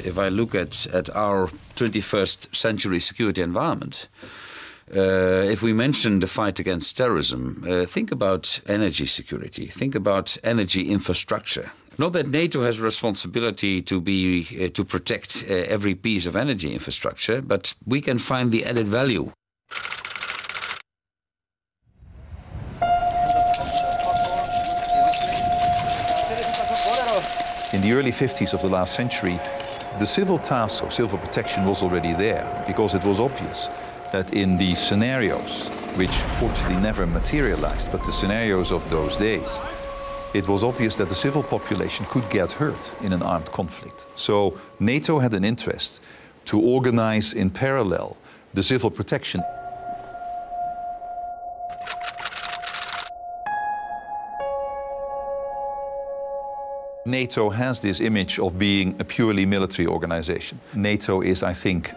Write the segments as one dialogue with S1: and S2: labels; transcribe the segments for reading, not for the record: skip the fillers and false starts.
S1: if I look at our 21st century security environment, if we mention the fight against terrorism, think about energy security, think about energy infrastructure. Not that NATO has a responsibility to protect every piece of energy infrastructure, but we can find the added value.
S2: In the early 50s of the last century, the civil task of civil protection was already there, because it was obvious that in these scenarios, which fortunately never materialized, but the scenarios of those days, it was obvious that the civil population could get hurt in an armed conflict. So NATO had an interest to organize in parallel the civil protection. NATO has this image of being a purely military organization. NATO is, I think,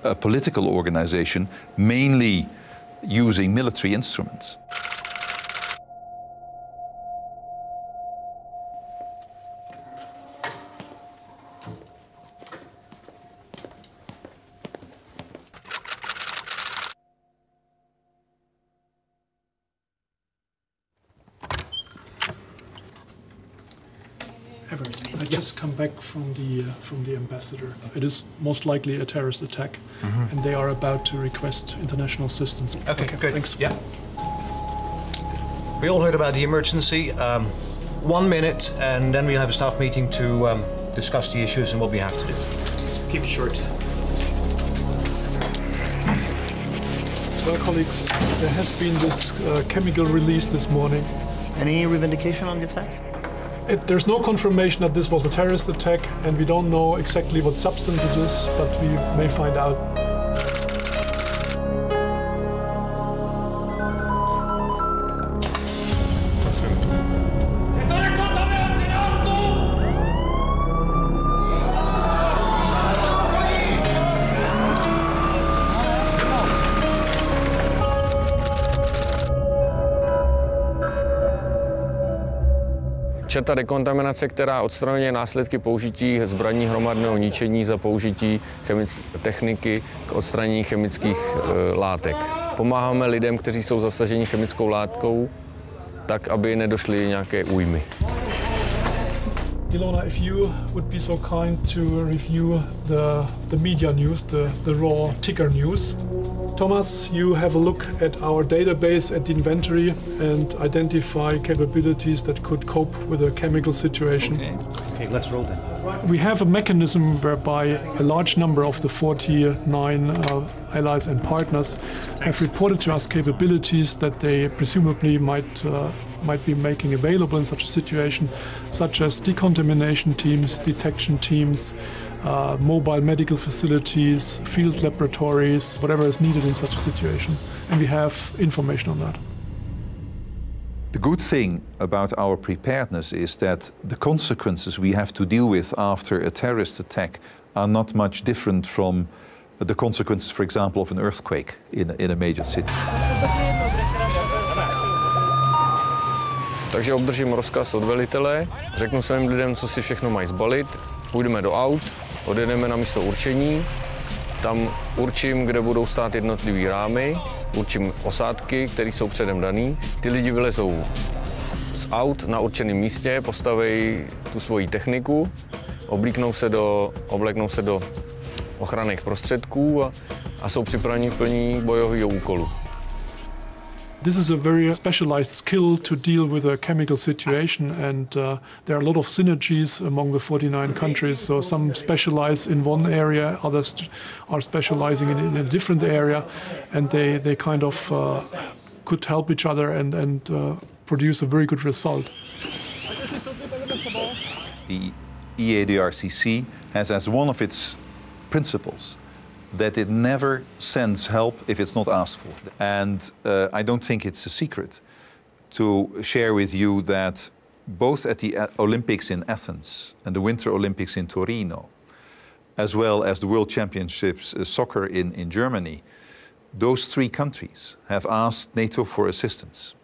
S2: a political organization, mainly using military instruments.
S3: I just come back from the ambassador. It is most likely a terrorist attack, and they are about to request international assistance.
S4: Okay, good.
S3: Thanks.
S4: Yeah. We all heard about the emergency. 1 minute, and then we'll have a staff meeting to discuss the issues and what we have to do. Keep it short.
S3: Well, colleagues, there has been this chemical release this morning.
S5: Any revindication on the attack?
S3: There's no confirmation that this was a terrorist attack, and we don't know exactly what substance it is, but we may find out.
S6: Četá dekontaminace, která odstraňuje následky použití zbraní hromadného ničení za použití techniky k odstranění chemických látek. Pomáháme lidem, kteří jsou zasaženi chemickou látkou, tak, aby nedošly nějaké újmy.
S3: Ilona, if you would be so kind to review the media news, the raw ticker news. Thomas, you have a look at our database, at the inventory, and identify capabilities that could cope with a chemical situation.
S4: Okay, let's roll then.
S3: We have a mechanism whereby a large number of the 49 allies and partners have reported to us capabilities that they presumably might be making available in such a situation, such as decontamination teams, detection teams, mobile medical facilities, field laboratories, whatever is needed in such a situation. And we have information on that.
S2: The good thing about our preparedness is that the consequences we have to deal with after a terrorist attack are not much different from the consequences, for example, of an earthquake in a major city.
S6: Takže obdržím rozkaz od velitele, řeknu svým lidem, co si všechno mají zbalit, půjdeme do aut, odjedeme na místo určení, tam určím, kde budou stát jednotlivý rámy, určím osádky, které jsou předem daný. Ty lidi vylezou z aut na určeném místě, postaví tu svoji techniku, obleknou se do ochranných prostředků a jsou připraveni k plnění bojového úkolu.
S3: This is a very specialized skill to deal with a chemical situation, and there are a lot of synergies among the 49 countries. So some specialize in one area, others are specializing in a different area, and they kind of could help each other and produce a very good result.
S2: The EADRCC has as one of its principles that it never sends help if it's not asked for. And I don't think it's a secret to share with you that both at the Olympics in Athens and the Winter Olympics in Torino, as well as the World Championships soccer in Germany, those three countries have asked NATO for assistance,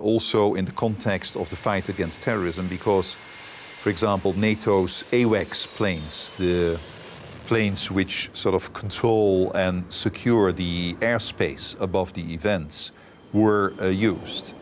S2: also in the context of the fight against terrorism, because, for example, NATO's AWACS planes, the planes which sort of control and secure the airspace above the events were used.